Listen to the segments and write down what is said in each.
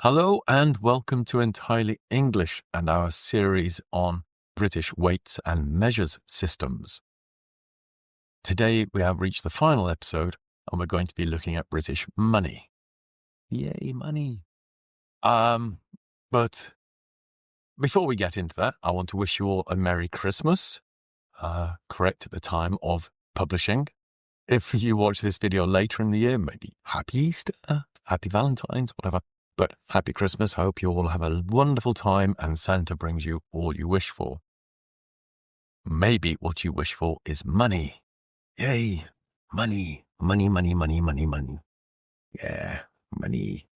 Hello and welcome to Entirely English and our series on British weights and measures systems. Today we have reached the final episode and we're going to be looking at British money. Yay, money. But before we get into that, I want to wish you all a Merry Christmas, correct at the time of publishing. If you watch this video later in the year, maybe Happy Easter, Happy Valentine's, whatever. But Happy Christmas. I hope you all have a wonderful time and Santa brings you all you wish for. Maybe what you wish for is money. Yay. Money. Money, money, money, money, money. Yeah, money.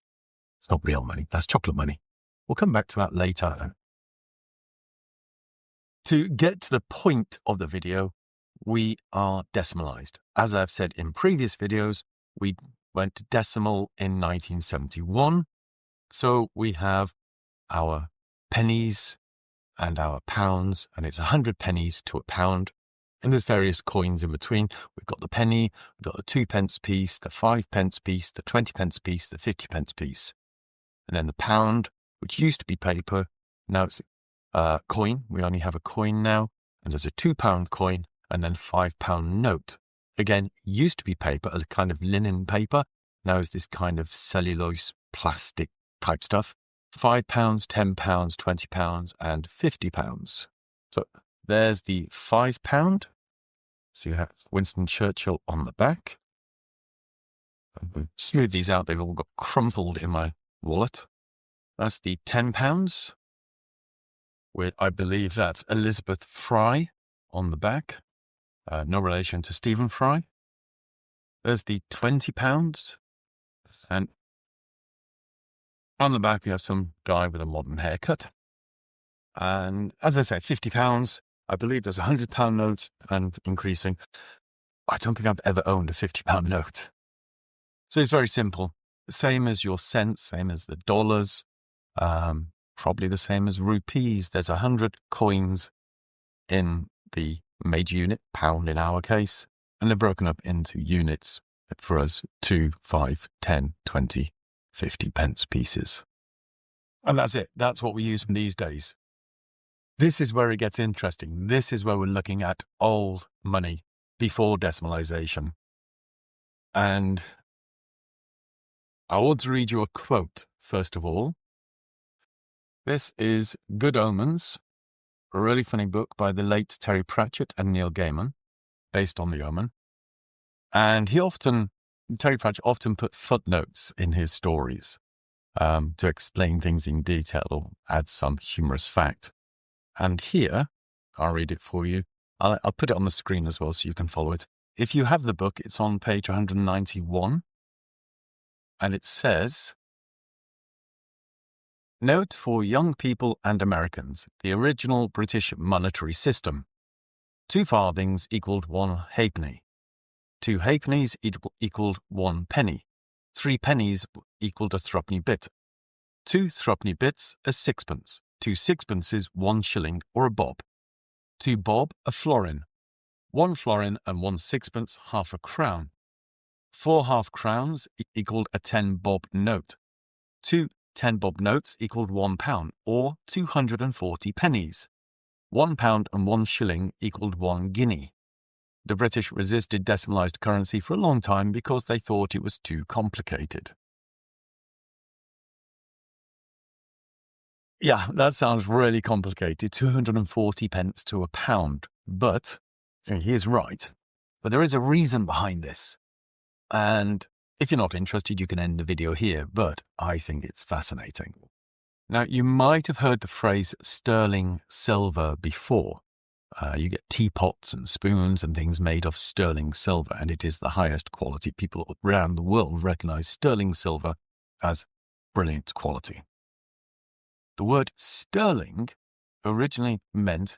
It's not real money. That's chocolate money. We'll come back to that later. To get to the point of the video, we are decimalized. As I've said in previous videos, we went to decimal in 1971. So we have our pennies and our pounds, and it's 100 pennies to a pound. And there's various coins in between. We've got the penny, we've got the 2p piece, the 5p piece, the 20p piece, the 50p piece. And then the pound, which used to be paper, now it's a coin. We only have a coin now. And there's a £2 coin and then £5 note. Again, used to be paper, a kind of linen paper. Now it's this kind of cellulose plastic type stuff. £5, £10, £20 and £50. So there's the £5. So you have Winston Churchill on the back. Smooth these out, they've all got crumpled in my wallet. That's the £10, with I believe that's Elizabeth Fry on the back. No relation to Stephen Fry. There's the £20, and on the back, you have some guy with a modern haircut. And as I say, £50, I believe there's a £100 note and increasing. I don't think I've ever owned a £50 note. So it's very simple. Same as your cents, same as the dollars, probably the same as rupees. There's 100 coins in the major unit, pound in our case, and they're broken up into units for us, 2, 5, 10, 20, 50p pieces. And that's it. That's what we use from these days. This is where it gets interesting. This is where we're looking at old money before decimalization. And I want to read you a quote, first of all. This is Good Omens, a really funny book by the late Terry Pratchett and Neil Gaiman, based on The Omen. And Terry Pratchett often put footnotes in his stories to explain things in detail or add some humorous fact. And here, I'll read it for you. I'll put it on the screen as well so you can follow it. If you have the book, it's on page 191. And it says, "Note for young people and Americans, the original British monetary system. 2 farthings equaled 1 halfpenny. 2 halfpennies equaled 1 penny. 3 pennies equaled a threepenny bit. 2 threepenny bits a sixpence. 2 sixpences 1 shilling or a bob. 2 bob a florin. 1 florin and 1 sixpence half a crown. 4 half crowns equaled a 10 bob note. 2 10 bob notes equaled £1 or 240 pennies. £1 and 1 shilling equaled 1 guinea. The British resisted decimalized currency for a long time because they thought it was too complicated." Yeah, that sounds really complicated, 240p to a pound. But he is right. But there is a reason behind this. And if you're not interested, you can end the video here, but I think it's fascinating. Now, you might have heard the phrase sterling silver before. You get teapots and spoons and things made of sterling silver, and it is the highest quality. People around the world recognize sterling silver as brilliant quality. The word sterling originally meant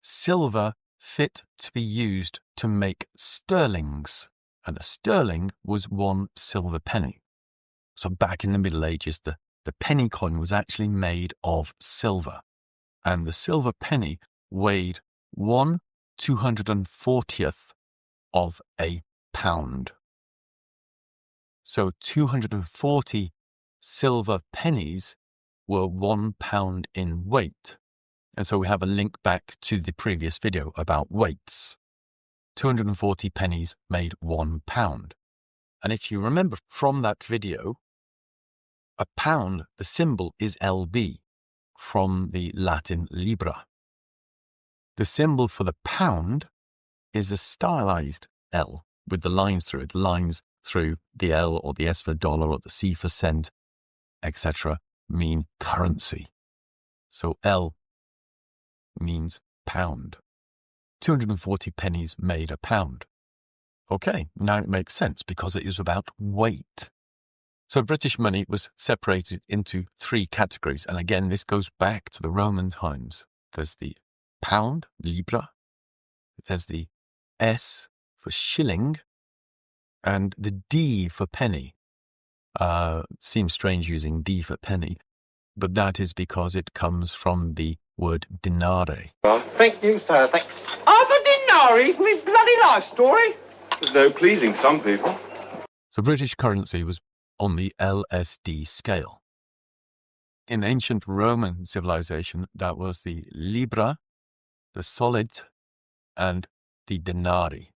silver fit to be used to make sterlings, and a sterling was 1 silver penny. So back in the Middle Ages, the penny coin was actually made of silver, and the silver penny weighed 1/240th of a pound. So 240 silver pennies were £1 in weight. And so we have a link back to the previous video about weights. 240 pennies made £1. And if you remember from that video, a pound, the symbol is LB from the Latin libra. The symbol for the pound is a stylized L with the lines through it, lines through the L or the S for dollar or the C for cent, etc. mean currency. So L means pound. 240 pennies made a pound. Okay, now it makes sense because it is about weight. So British money was separated into 3 categories. And again, this goes back to the Roman times. There's the pound, libra. There's the S for shilling and the D for penny. Seems strange using D for penny, but that is because it comes from the word denare. Well, thank you, sir. Half a denari is my bloody life story. There's no pleasing some people. So British currency was on the LSD scale. In ancient Roman civilization, that was the libra, the solid, and the denari.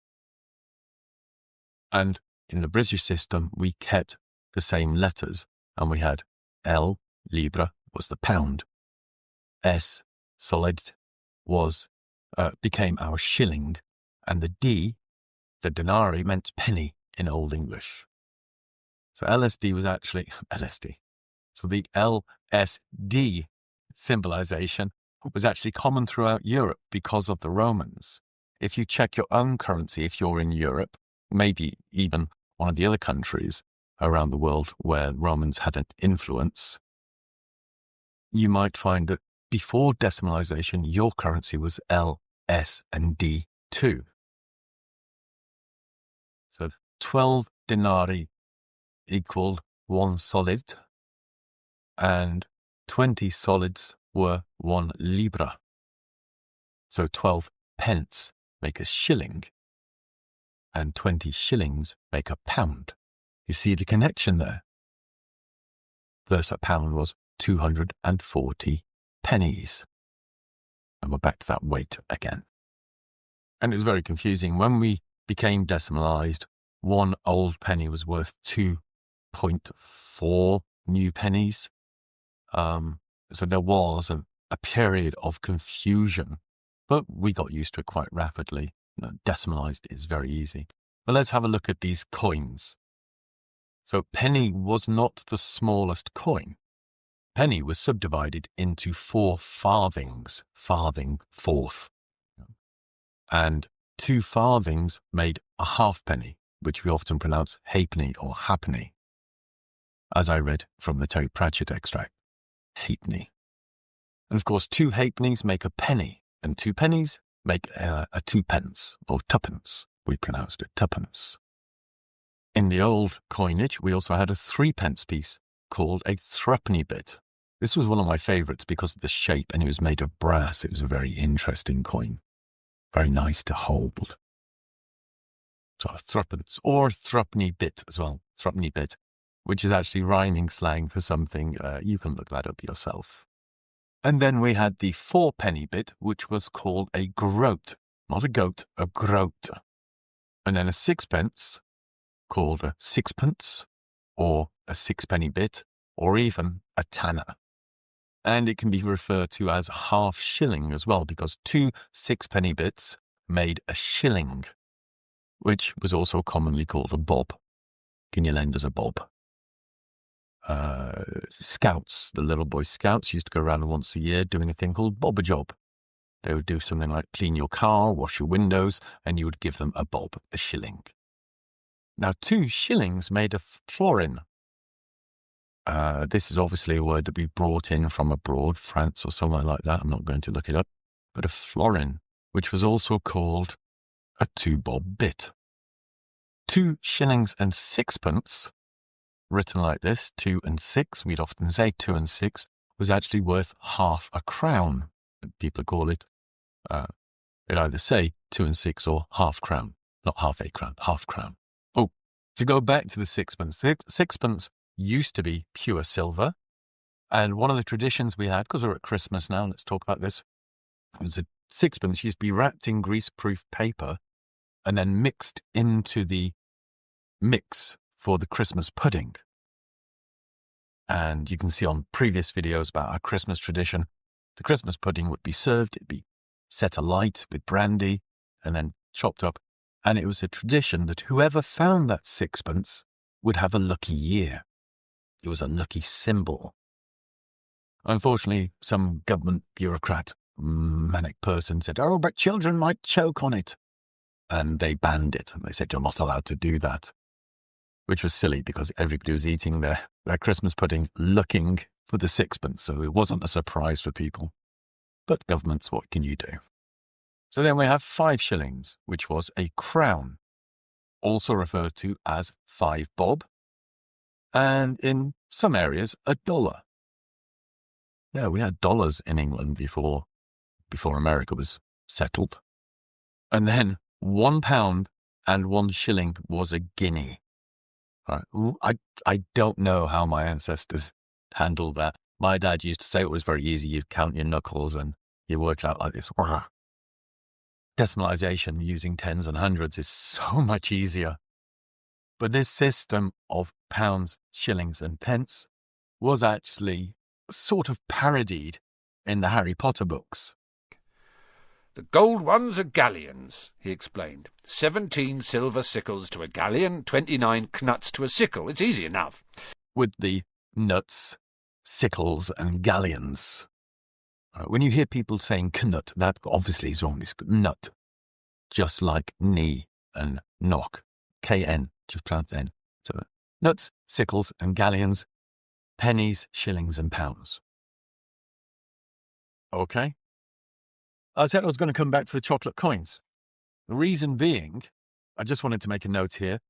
And in the British system, we kept the same letters, and we had L, libra, was the pound. S, solid, became our shilling, and the D, the denari, meant penny in Old English. So LSD was actually LSD. So the LSD symbolization was actually common throughout Europe because of the Romans. If you check your own currency, if you're in Europe, maybe even one of the other countries around the world where Romans had an influence, you might find that before decimalization, your currency was L, S, and D too. So 12 denarii equaled 1 solid, and 20 solids were 1 libra. So 12 pence make a shilling, and 20 shillings make a pound. You see the connection there? Thus a pound was 240 pennies. And we're back to that weight again. And it was very confusing. When we became decimalized, 1 old penny was worth 2.4 new pennies. So there was a period of confusion, but we got used to it quite rapidly. Decimalized is very easy. But let's have a look at these coins. So penny was not the smallest coin. Penny was subdivided into 4 farthings, farthing, fourth. And 2 farthings made a halfpenny, which we often pronounce halfpenny or ha'penny, as I read from the Terry Pratchett extract, halfpenny. And of course, 2 halfpennies make a penny, and 2 pennies make a 2 pence, or tuppence. We pronounced it tuppence. In the old coinage, we also had a 3 pence piece called a threepenny bit. This was one of my favourites because of the shape, and it was made of brass. It was a very interesting coin. Very nice to hold. So a threepence, or threepenny bit as well, threepenny bit, which is actually rhyming slang for something. You can look that up yourself. And then we had the 4 penny bit, which was called a groat. Not a goat, a groat. And then a 6 pence, called a sixpence, or a 6 penny bit, or even a tanner. And it can be referred to as half shilling as well, because 2 6 penny bits made a shilling, which was also commonly called a bob. Can you lend us a bob? Scouts, the little boy scouts, used to go around once a year doing a thing called bob a job. They would do something like clean your car, wash your windows, and you would give them a bob, a shilling. Now, 2 shillings made a florin. This is obviously a word that we brought in from abroad, France or somewhere like that. I'm not going to look it up. But a florin, which was also called a 2 bob bit. 2 shillings and 6 pence, written like this, 2 and 6, we'd often say 2 and 6, was actually worth half a crown. People call it, they'd either say 2 and 6 or half crown. Not half a crown, half crown. Oh, to go back to the sixpence. Sixpence used to be pure silver. And one of the traditions we had, because we're at Christmas now, let's talk about this, it was a sixpence used to be wrapped in greaseproof paper and then mixed into the mix for the Christmas pudding. And you can see on previous videos about our Christmas tradition, the Christmas pudding would be served, it'd be set alight with brandy and then chopped up. And it was a tradition that whoever found that sixpence would have a lucky year. It was a lucky symbol. Unfortunately, some government bureaucrat, manic person said, "Oh, but children might choke on it." And they banned it. They said, "You're not allowed to do that." Which was silly because everybody was eating their Christmas pudding looking for the sixpence. So it wasn't a surprise for people. But governments, what can you do? So then we have 5 shillings, which was a crown, also referred to as 5 bob, and in some areas, a dollar. Yeah, we had dollars in England before America was settled. And then £1 and 1 shilling was a guinea. I don't know how my ancestors handled that. My dad used to say it was very easy. You'd count your knuckles and you work it out like this. Decimalization using tens and hundreds is so much easier. But this system of pounds, shillings, and pence was actually sort of parodied in the Harry Potter books. "The gold ones are galleons," he explained. 17 silver sickles to a galleon, 29 knuts to a sickle. It's easy enough. With the nuts, sickles, and galleons. When you hear people saying knut, that obviously is wrong. It's nut. Just like knee and knock. K-N, just pronounce N. So nuts, sickles, and galleons, pennies, shillings, and pounds. Okay. I said I was going to come back to the chocolate coins. The reason being, I just wanted to make a note here.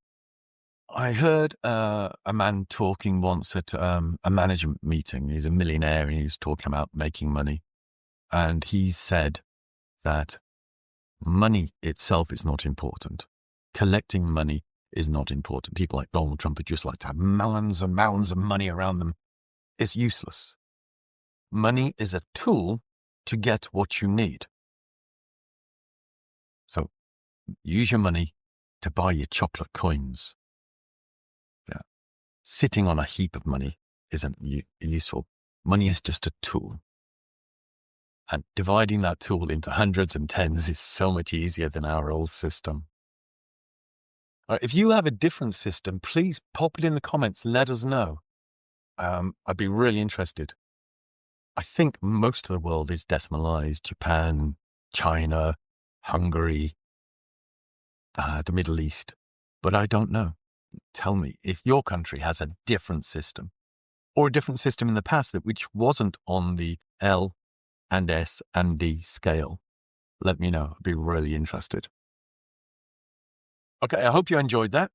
I heard a man talking once at a management meeting. He's a millionaire and he was talking about making money. And he said that money itself is not important. Collecting money is not important. People like Donald Trump would just like to have mounds and mounds of money around them. It's useless. Money is a tool to get what you need. So use your money to buy your chocolate coins. Yeah. Sitting on a heap of money isn't useful. Money is just a tool. And dividing that tool into hundreds and tens is so much easier than our old system. If you have a different system, please pop it in the comments. Let us know. I'd be really interested. I think most of the world is decimalized. Japan, China, Hungary, the Middle East. But I don't know. Tell me if your country has a different system or a different system in the past which wasn't on the L and S and D scale. Let me know. I'd be really interested. Okay, I hope you enjoyed that.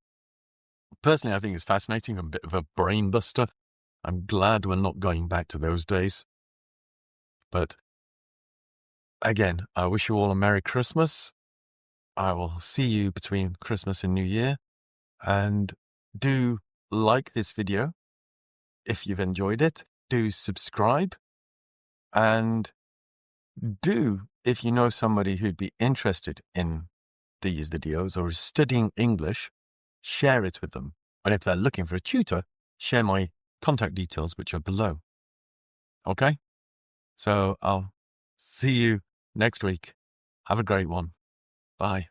Personally, I think it's fascinating, a bit of a brain buster. I'm glad we're not going back to those days. But again, I wish you all a Merry Christmas. I will see you between Christmas and New Year. And do like this video if you've enjoyed it. Do subscribe. And do, if you know somebody who'd be interested in these videos or is studying English, share it with them. And if they're looking for a tutor, share my contact details, which are below. Okay? So I'll see you next week. Have a great one. Bye.